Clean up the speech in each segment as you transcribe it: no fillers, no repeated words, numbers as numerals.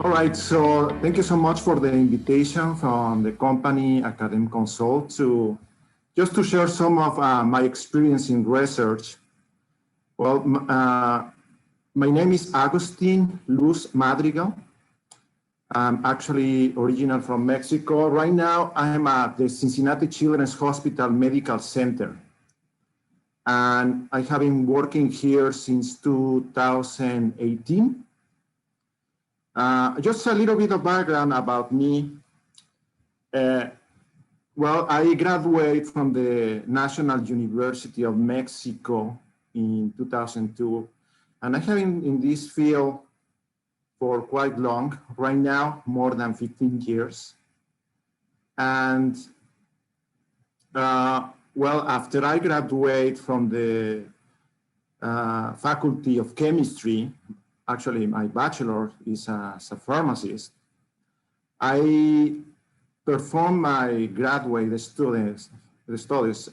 All right, so thank you so much for the invitation from the company Academic Consult to just to share some of my experience in research. Well, my name is Agustin Luz Madrigal. I'm actually original from Mexico. Right now, I'm at the Cincinnati Children's Hospital Medical Center. And I have been working here since 2018. Just a little bit of background about me. Well, I graduated from the National University of Mexico in 2002, and I have been in this field for quite long, right now, more than 15 years. And well, after I graduated from the Faculty of Chemistry, actually my bachelor is as a pharmacist, I performed my graduate studies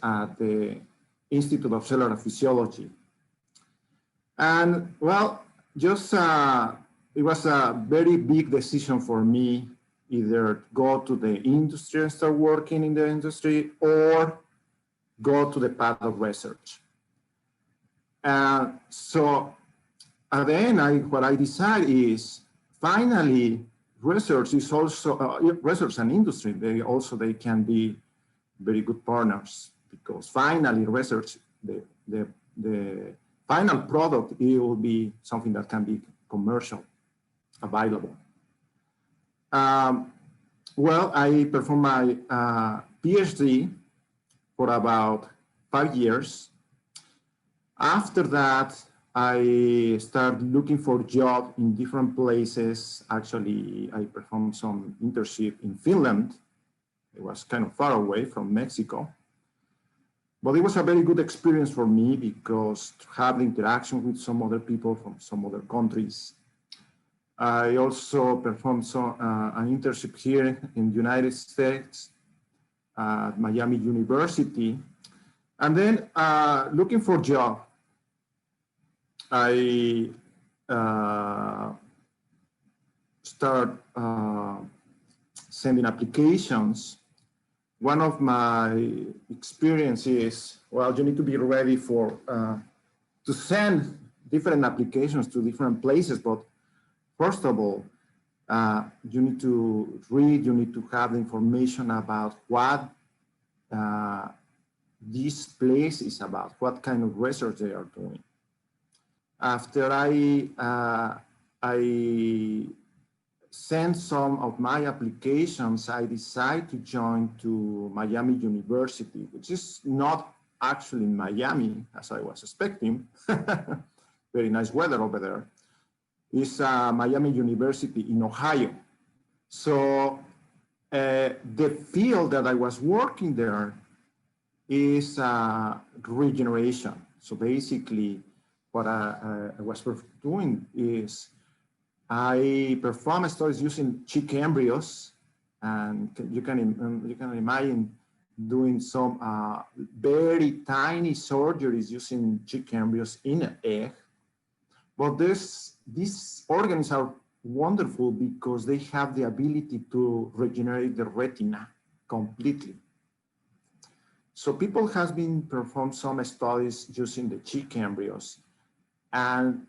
at the Institute of Cellular Physiology. And well, just it was a very big decision for me, either go to the industry and start working in the industry or go to the path of research. So at the end, what I decided is finally research is also, research and industry, they can be very good partners, because finally research, the final product, it will be something that can be commercial, available. Well, I performed my PhD for about 5 years. After that, I started looking for a job in different places. Actually, I performed some internship in Finland. It was kind of far away from Mexico. But it was a very good experience for me because to have the interaction with some other people from some other countries. I also performed an internship here in the United States at Miami University. And then looking for a job, I start sending applications. One of my experiences, well, you need to be ready for to send different applications to different places. But first of all, you need to read, you need to have the information about what this place is about, what kind of research they are doing. After I sent some of my applications, I decided to join to Miami University, which is not actually in Miami, as I was expecting. Very nice weather over there. It's Miami University in Ohio. So the field that I was working there is regeneration. So basically, what I was doing is I perform studies using chick embryos, and you can imagine doing some very tiny surgeries using chick embryos in an egg. But these organisms are wonderful because they have the ability to regenerate the retina completely. So people have been performed some studies using the chick embryos. And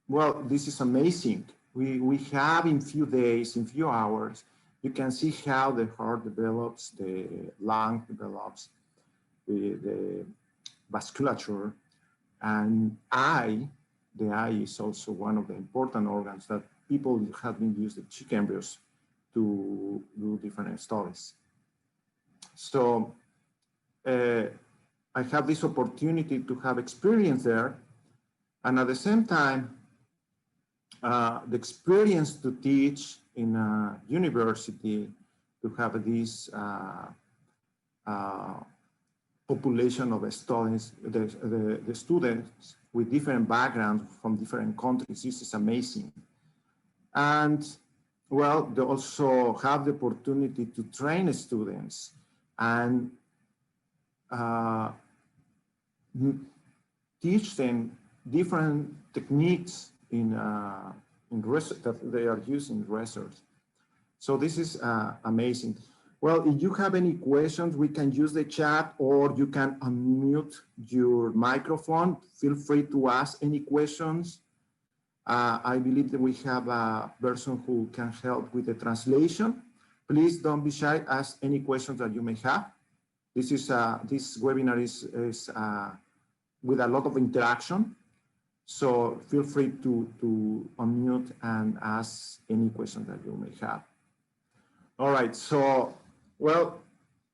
well, this is amazing. We have in few days, in few hours, you can see how the heart develops, the lung develops, the vasculature, and the eye is also one of the important organs that people have been using the chick embryos to do different studies. So I have this opportunity to have experience there. And at the same time, the experience to teach in a university, to have this population of students, the students with different backgrounds from different countries, this is amazing. And well, they also have the opportunity to train students and teach them different techniques in that they are using research. So this is amazing. Well, if you have any questions, we can use the chat, or you can unmute your microphone. Feel free to ask any questions. I believe that we have a person who can help with the translation. Please don't be shy. Ask any questions that you may have. This webinar is with a lot of interaction. So feel free to unmute and ask any questions that you may have. All right, so, well,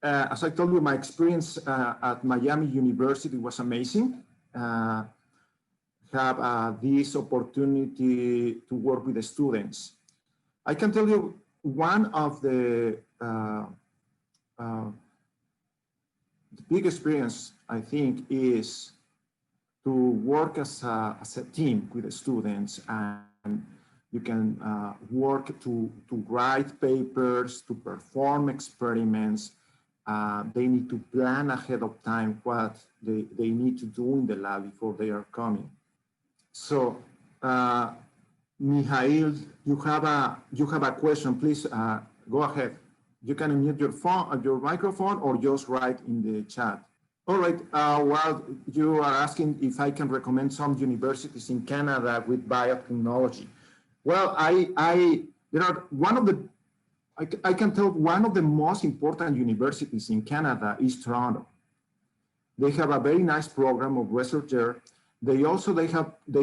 as I told you, my experience at Miami University was amazing. Have this opportunity to work with the students. I can tell you one of the big experience, I think, is to work as a team with the students, and you can work to write papers, to perform experiments. They need to plan ahead of time what they need to do in the lab before they are coming. So, Mijail, you have a question. Please go ahead. You can unmute your phone, your microphone, or just write in the chat. All right. Well, you are asking if I can recommend some universities in Canada with biotechnology. Well, I can tell one of the most important universities in Canada is Toronto. They have a very nice program of research there. They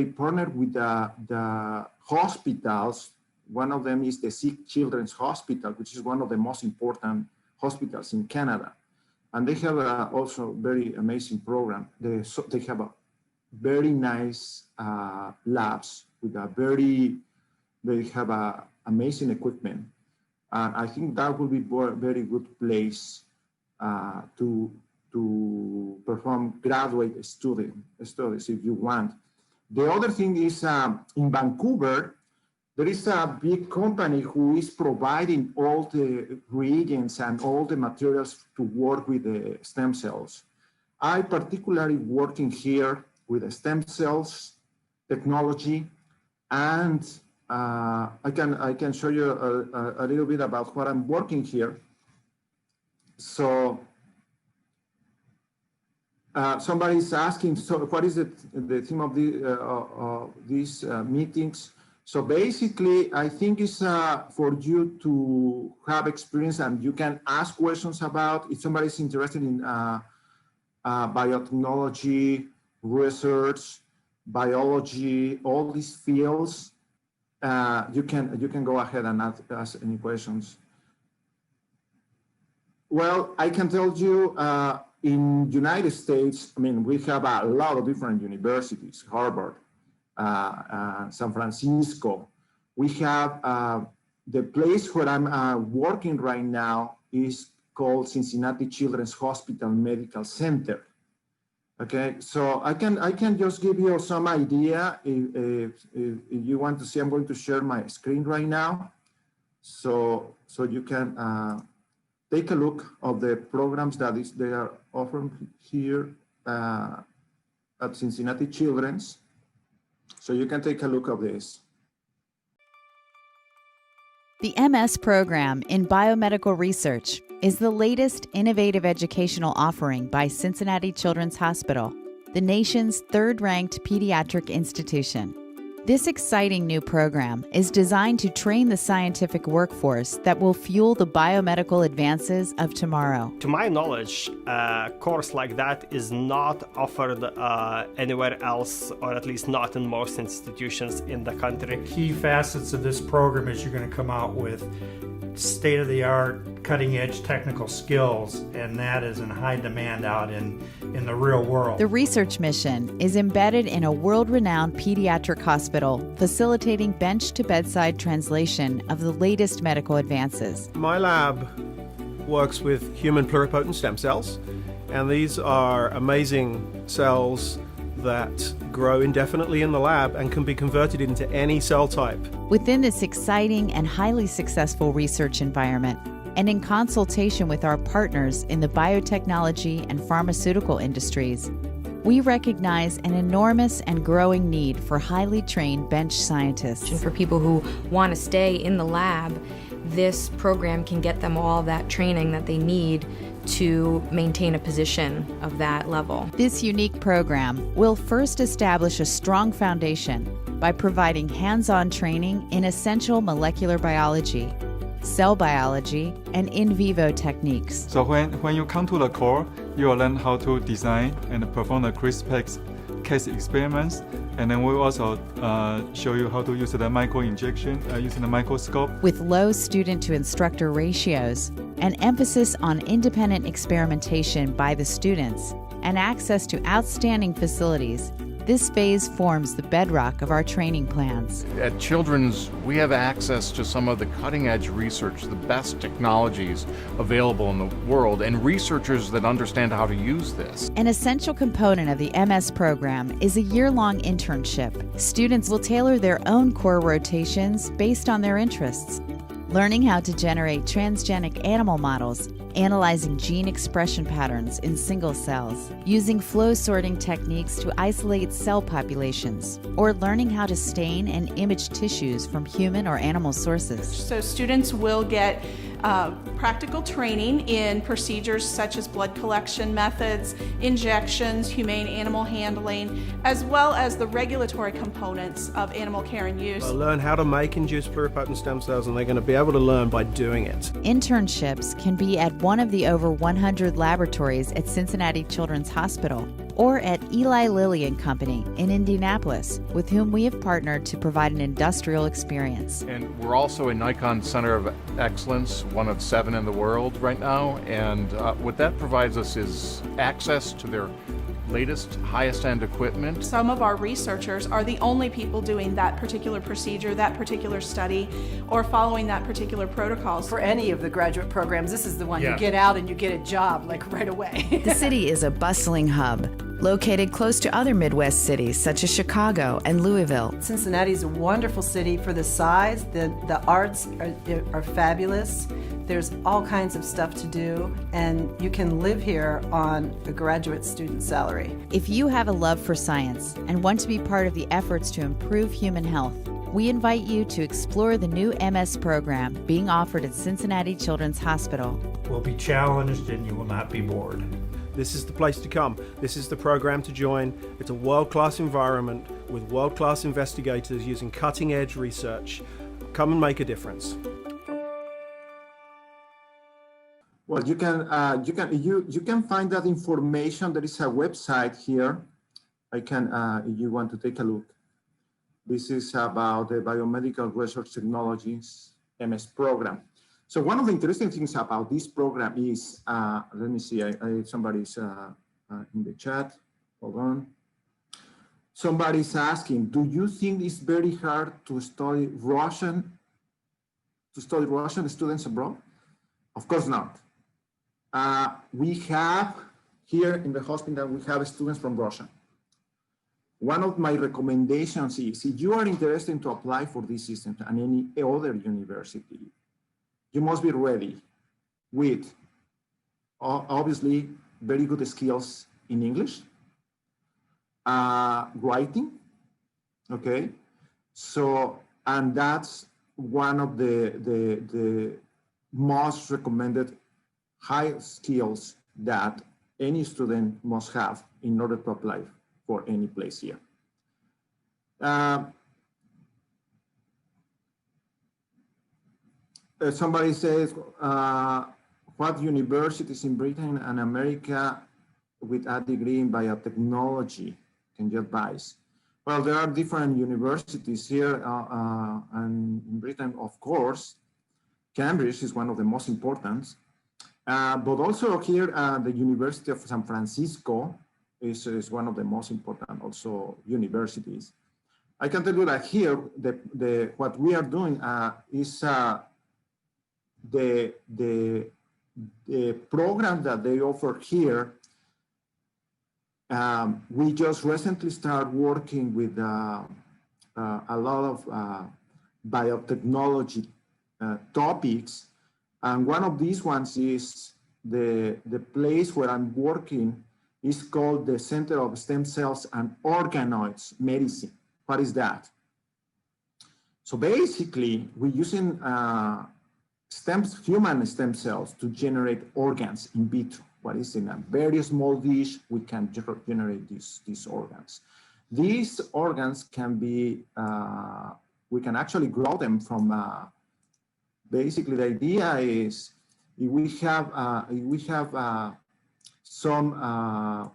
partnered with the hospitals. One of them is the Children's Hospital, which is one of the most important hospitals in Canada. And they have also very amazing program. They have a very nice labs with they have amazing equipment. And I think that will be a very good place to perform graduate studies if you want. The other thing is in Vancouver, there is a big company who is providing all the reagents and all the materials to work with the stem cells. I particularly working here with the stem cells technology, and I can show you a little bit about what I'm working here. So somebody's asking, so what is the theme of these meetings? So basically, I think it's for you to have experience, and you can ask questions about, if somebody's interested in biotechnology, research, biology, all these fields, you can go ahead and ask any questions. Well, I can tell you, in United States, I mean, we have a lot of different universities, Harvard, San Francisco. We have the place where I'm working right now is called Cincinnati Children's Hospital Medical Center. Okay, so I can just give you some idea. If you want to see, I'm going to share my screen right now, so you can take a look of the programs that they are offering here at Cincinnati Children's. So you can take a look of this. The MS program in biomedical research is the latest innovative educational offering by Cincinnati Children's Hospital, the nation's third-ranked pediatric institution. This exciting new program is designed to train the scientific workforce that will fuel the biomedical advances of tomorrow. To my knowledge, a course like that is not offered anywhere else, or at least not in most institutions in the country. Key facets of this program is you're going to come out with state-of-the-art, cutting-edge technical skills, and that is in high demand out in the real world. The research mission is embedded in a world-renowned pediatric hospital, facilitating bench-to-bedside translation of the latest medical advances. My lab works with human pluripotent stem cells, and these are amazing cells that grow indefinitely in the lab and can be converted into any cell type. Within this exciting and highly successful research environment, and in consultation with our partners in the biotechnology and pharmaceutical industries, we recognize an enormous and growing need for highly trained bench scientists. And for people who want to stay in the lab, this program can get them all that training that they need to maintain a position of that level. This unique program will first establish a strong foundation by providing hands-on training in essential molecular biology, cell biology, and in vivo techniques. So when you come to the core, you will learn how to design and perform the CRISPR case experiments, and then we'll also show you how to use the micro-injection using the microscope. With low student to instructor ratios, an emphasis on independent experimentation by the students, and access to outstanding facilities, this phase forms the bedrock of our training plans. At Children's, we have access to some of the cutting-edge research, the best technologies available in the world, and researchers that understand how to use this. An essential component of the MS program is a year-long internship. Students will tailor their own core rotations based on their interests, learning how to generate transgenic animal models, analyzing gene expression patterns in single cells, using flow sorting techniques to isolate cell populations, or learning how to stain and image tissues from human or animal sources. So students will get practical training in procedures such as blood collection methods, injections, humane animal handling, as well as the regulatory components of animal care and use. They'll learn how to make induced pluripotent stem cells, and they're going to be able to learn by doing it. Internships can be at one of the over 100 laboratories at Cincinnati Children's Hospital or at Eli Lilly and Company in Indianapolis, with whom we have partnered to provide an industrial experience. And we're also a Nikon Center of Excellence, one of 7 in the world right now, and what that provides us is access to their latest, highest-end equipment. Some of our researchers are the only people doing that particular procedure, that particular study, or following that particular protocols. For any of the graduate programs, this is the one you get out and you get a job like right away. The city is a bustling hub, located close to other Midwest cities such as Chicago and Louisville. Cincinnati is a wonderful city for the size. The arts are fabulous. There's all kinds of stuff to do, and you can live here on a graduate student salary. If you have a love for science and want to be part of the efforts to improve human health, we invite you to explore the new MS program being offered at Cincinnati Children's Hospital. We'll be challenged and you will not be bored. This is the place to come. This is the program to join. It's a world-class environment with world-class investigators using cutting-edge research. Come and make a difference. Well, you can find that information. There is a website here. If you want to take a look. This is about the Biomedical Research Technologies MS program. So one of the interesting things about this program is, let me see, somebody's in the chat, hold on. Somebody's asking, do you think it's very hard to study Russian students abroad? Of course not. We have, here in the hospital, we have students from Russia. One of my recommendations is, if you are interested to apply for this system and any other university, you must be ready with, obviously, very good skills in English, writing, okay? So, and that's one of the most recommended high skills that any student must have in order to apply for any place here. Somebody says, what universities in Britain and America with a degree in biotechnology can you advise? Well, there are different universities here and in Britain, of course. Cambridge is one of the most important. But also here, the University of San Francisco is one of the most important also universities. I can tell you that here, what we are doing is the program that they offer here. We just recently started working with a lot of biotechnology topics. And one of these ones is the place where I'm working is called the Center of Stem Cells and Organoids Medicine. What is that? So basically, we're using human stem cells to generate organs in vitro. What is in a very small dish, we can generate these organs. These organs can be, we can actually grow them from, basically the idea is, if we have some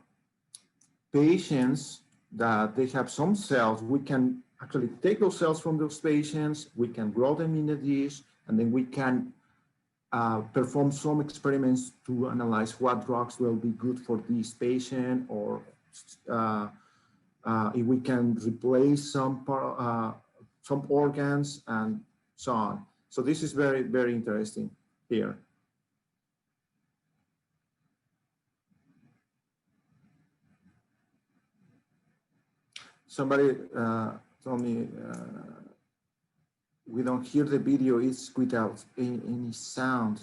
patients that they have some cells, we can actually take those cells from those patients, we can grow them in a dish, and then we can perform some experiments to analyze what drugs will be good for this patient, or if we can replace some organs and so on. So this is very, very interesting here. Somebody told me we don't hear the video, it's without any sound.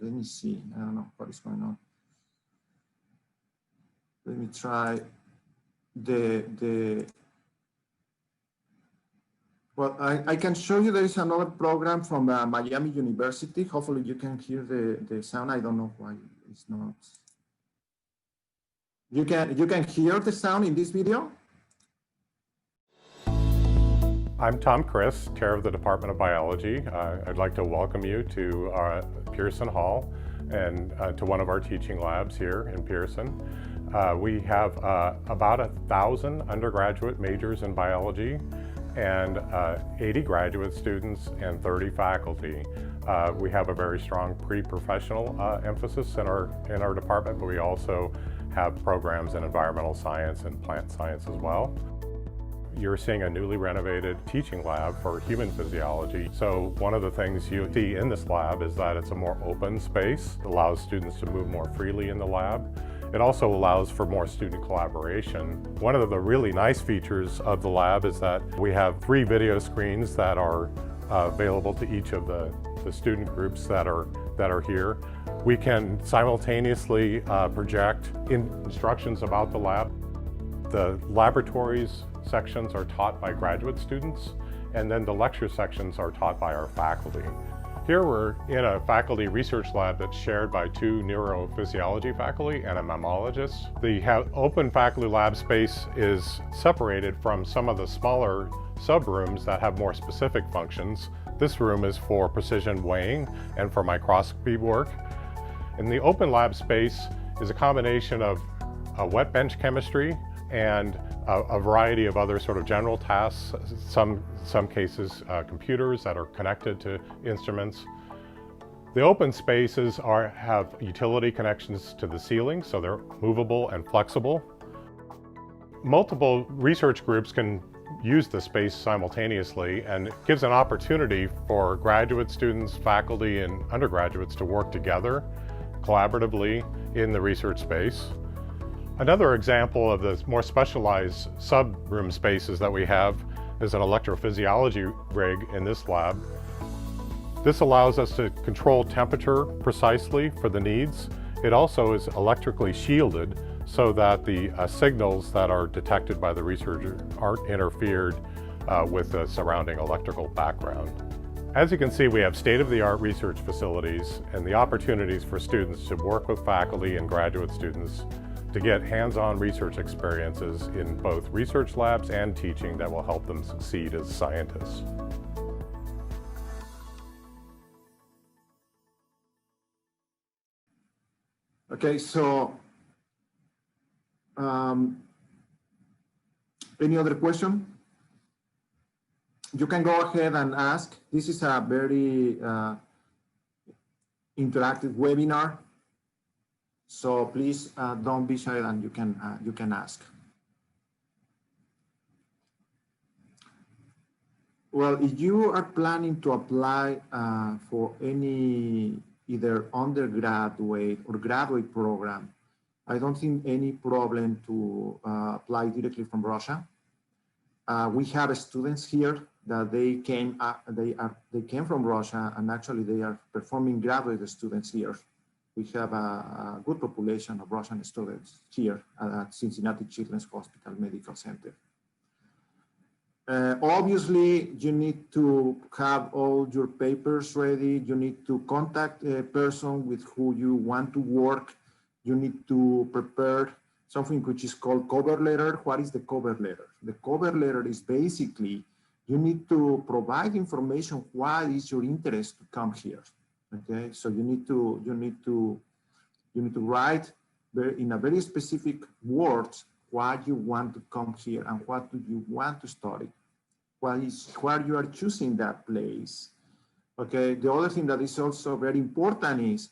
Let me see, I don't know what is going on. Let me try well, I can show you there is another program from Miami University. Hopefully you can hear the sound. I don't know why it's not. You can hear the sound in this video? I'm Tom Chris, chair of the Department of Biology. I'd like to welcome you to Pearson Hall and to one of our teaching labs here in Pearson. We have about 1,000 undergraduate majors in biology and 80 graduate students and 30 faculty. We have a very strong pre-professional emphasis in our department, but we also have programs in environmental science and plant science as well. You're seeing a newly renovated teaching lab for human physiology. So one of the things you see in this lab is that it's a more open space. It allows students to move more freely in the lab. It also allows for more student collaboration. One of the really nice features of the lab is that we have 3 video screens that are available to each of the student groups that are here. We can simultaneously project instructions about the lab. The laboratories sections are taught by graduate students, and then the lecture sections are taught by our faculty. Here we're in a faculty research lab that's shared by 2 neurophysiology faculty and a mammologist. The open faculty lab space is separated from some of the smaller subrooms that have more specific functions. This room is for precision weighing and for microscopy work. And the open lab space is a combination of a wet bench chemistry and a variety of other sort of general tasks, some cases computers that are connected to instruments. The open spaces have utility connections to the ceiling, so they're movable and flexible. Multiple research groups can use the space simultaneously, and it gives an opportunity for graduate students, faculty, and undergraduates to work together collaboratively in the research space. Another example of the more specialized sub-room spaces that we have is an electrophysiology rig in this lab. This allows us to control temperature precisely for the needs. It also is electrically shielded so that the signals that are detected by the researcher aren't interfered with the surrounding electrical background. As you can see, we have state-of-the-art research facilities and the opportunities for students to work with faculty and graduate students to get hands-on research experiences in both research labs and teaching that will help them succeed as scientists. Okay, so any other question? You can go ahead and ask. This is a very interactive webinar. So please don't be shy, and you can ask. Well, if you are planning to apply for any either undergraduate or graduate program, I don't think any problem to apply directly from Russia. We have students here that they came from Russia, and actually they are performing graduate students here We have a good population of Russian students here at Cincinnati Children's Hospital Medical Center. Obviously, you need to have all your papers ready. You need to contact a person with who you want to work. You need to prepare something which is called cover letter. What is the cover letter? The cover letter is basically, you need to provide information why is your interest to come here. Okay, so you need to write in a very specific words why you want to come here and what do you want to study. Why you are choosing that place. Okay, the other thing that is also very important is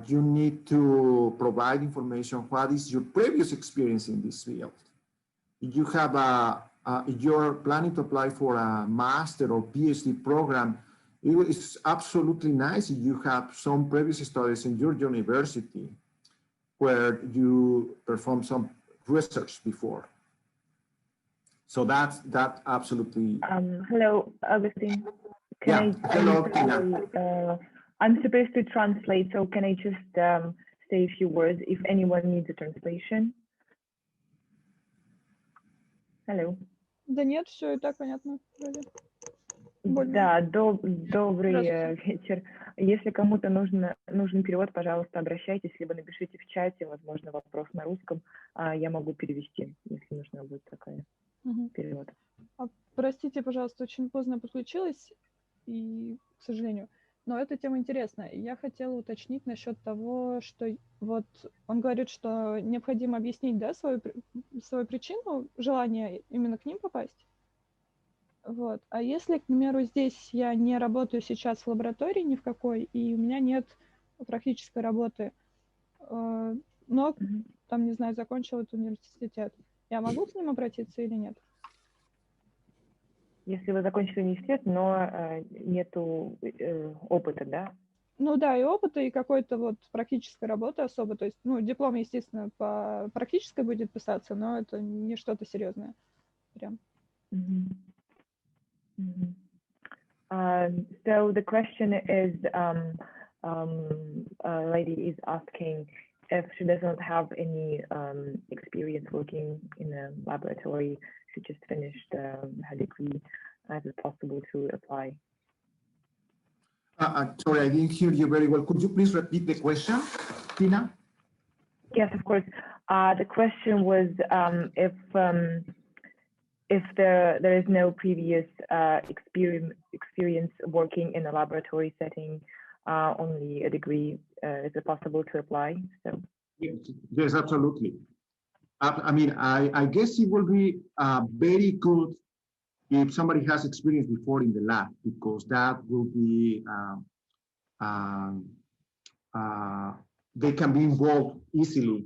you need to provide information what is your previous experience in this field. If you have if you're planning to apply for a master or PhD program, it's absolutely nice if you have some previous studies in your university where you performed some research before. So that's absolutely. Hello, Agustin. Hello, Tina. I'm supposed to translate, so can I just say a few words if anyone needs a translation? Hello. Да нет, все и так понятно. Да, добрый вечер. Если кому-то нужен перевод, пожалуйста, обращайтесь, либо напишите в чате, возможно, вопрос на русском, я могу перевести, если нужна будет такая перевод. Простите, пожалуйста, очень поздно подключилась, и, к сожалению, но эта тема интересна. Я хотела уточнить насчет того, что вот он говорит, что необходимо объяснить, да, свою причину желания именно к ним попасть. Вот. А если, к примеру, здесь я не работаю сейчас в лаборатории ни в какой, и у меня нет практической работы, но, там, не знаю, закончила этот университет, я могу к ним обратиться или нет? Если вы закончили университет, но нету опыта, да? Ну да, и опыта, и какой-то вот практической работы особо. То есть, ну, диплом, естественно, по практической будет писаться, но это не что-то серьезное. Прям. So the question is, a lady is asking if she does not have any experience working in a laboratory, she just finished her degree, is it possible to apply? Sorry, I didn't hear you very well. Could you please repeat the question, Tina? Yes, of course. The question was if there is no previous experience working in a laboratory setting, only a degree, is it possible to apply? So yes, absolutely. I mean, I guess it will be very good if somebody has experience before in the lab, because that will be they can be involved easily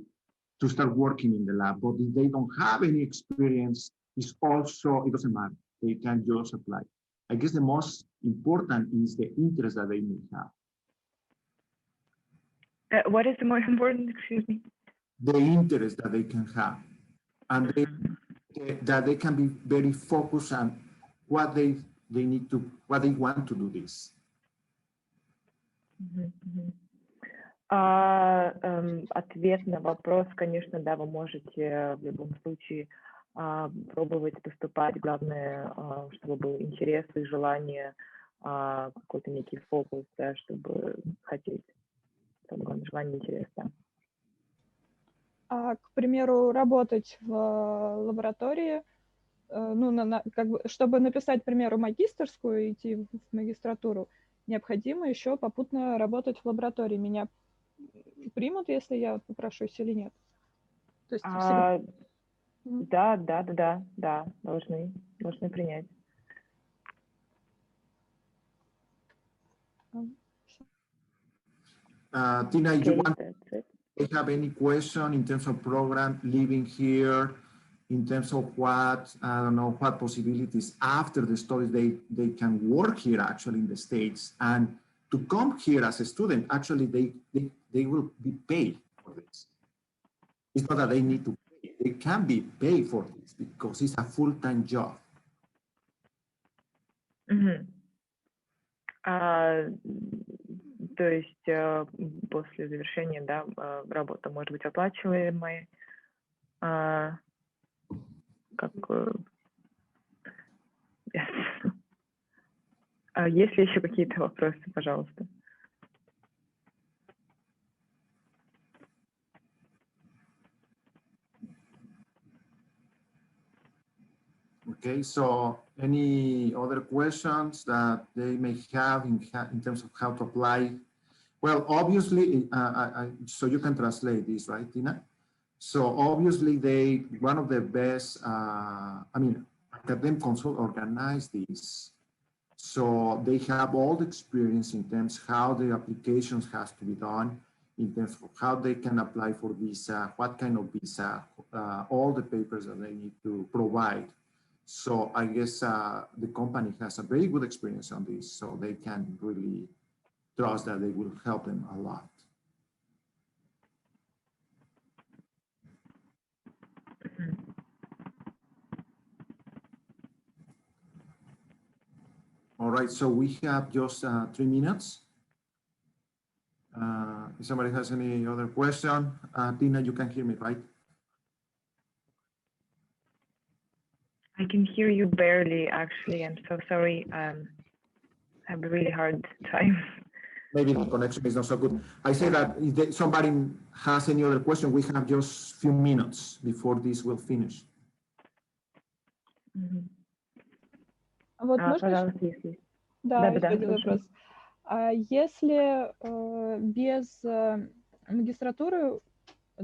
to start working in the lab. But if they don't have any experience, it doesn't matter. They can just apply. I guess the most important is the interest that they may have. What is the most important? Excuse me. The interest that they can have, and that they can be very focused on what they want to do this. Ответ на вопрос, конечно, да, вы можете в любом случае пробовать поступать. Главное, чтобы был интерес и желание, какой-то некий фокус, да, чтобы хотеть. Главное, желание, интерес, да. А, к примеру, работать в лаборатории, ну, как бы, чтобы написать, к примеру, магистерскую, идти в магистратуру, необходимо еще попутно работать в лаборатории. Меня примут, если я попрошусь или нет? То есть да, должны принять. Tina, you want to have any question in terms of program living here, in terms of what, I don't know, what possibilities after the studies they can work here actually in the States, and to come here as a student, actually they will be paid for this. It's not that they need to pay, they can be paid for this because it's a full-time job. То есть после завершения, да, работа может быть оплачиваемой. Как есть ли еще какие-то вопросы, пожалуйста? Okay, so any other questions that they may have in terms of how to apply? Well, obviously, so you can translate this, right, Tina? So obviously, one of the best, Academic Consult organized this. So they have all the experience in terms of how the applications has to be done, in terms of how they can apply for visa, what kind of visa, all the papers that they need to provide. So I guess the company has a very good experience on this, so they can really trust that they will help them a lot. All right, so we have just 3 minutes. If somebody has any other question, Tina, you can hear me, right? I can hear you barely, actually. I'm so sorry. I have a really hard time. Maybe the connection is not so good. I say that if somebody has any other question, we have just a few minutes before this will finish. Вот можно Пожалуйста, если... Да, еще Да, один вопрос. Если без магистратуры,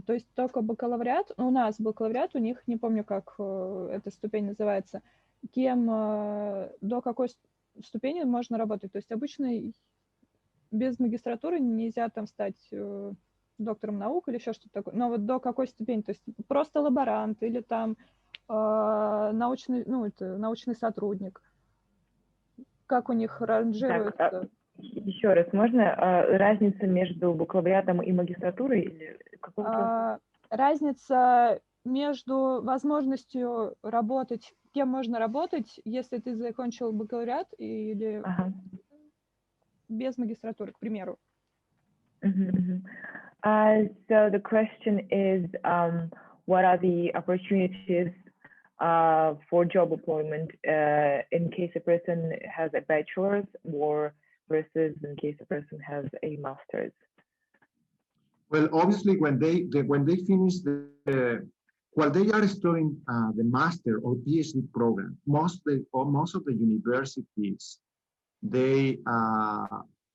то есть только бакалавриат, у нас бакалавриат, у них, не помню, как эта ступень называется, кем, до какой ступени можно работать. То есть обычно без магистратуры нельзя там стать доктором наук или еще что-то такое. Но вот до какой ступени? То есть просто лаборант или там научный, научный сотрудник. Как у них ранжируется? Так, еще раз, можно разница между бакалавриатом и магистратурой? Или разница между возможностью работать, кем можно работать, если ты закончил бакалавриат или без магистратуры, к примеру. So the question is, what are the opportunities for job employment in case a person has a bachelor's or versus in case a person has a master's? Well, obviously, when they finish while they are studying the master or PhD program, most of the universities, they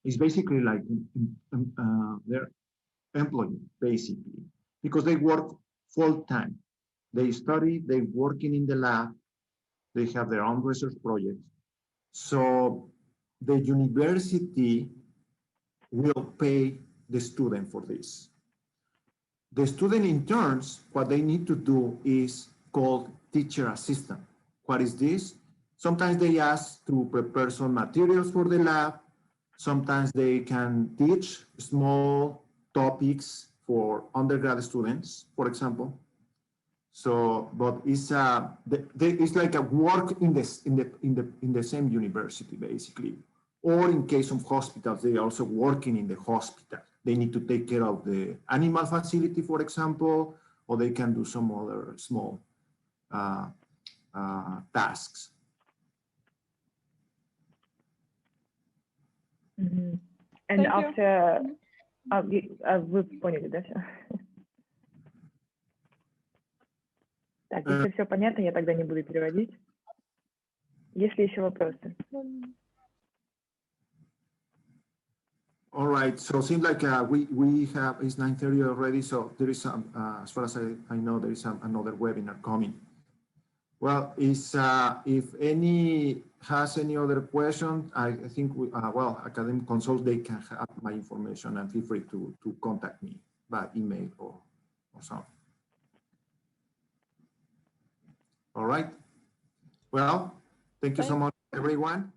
is basically like their employee, basically, because they work full time. They study, they're working in the lab, they have their own research projects. So the university will pay the student for this. The student interns, what they need to do is called teacher assistant. What is this? Sometimes they ask to prepare some materials for the lab. Sometimes they can teach small topics for undergrad students, for example. So, but it's like a work in the same university, basically. Or in case of hospitals, they are also working in the hospital. They need to take care of the animal facility, for example, or they can do some other small tasks. And after, вы поняли, да? Так, если все понятно, я тогда не буду переводить. Есть ли еще вопросы? All right, so it seems like we have, it's 9:30 already, so there is some, as far as I know, there is another webinar coming. Well, if any has any other question, I think, well, Academic Consult, they can have my information and feel free to contact me by email or something. All right. Well, thank you so much, everyone.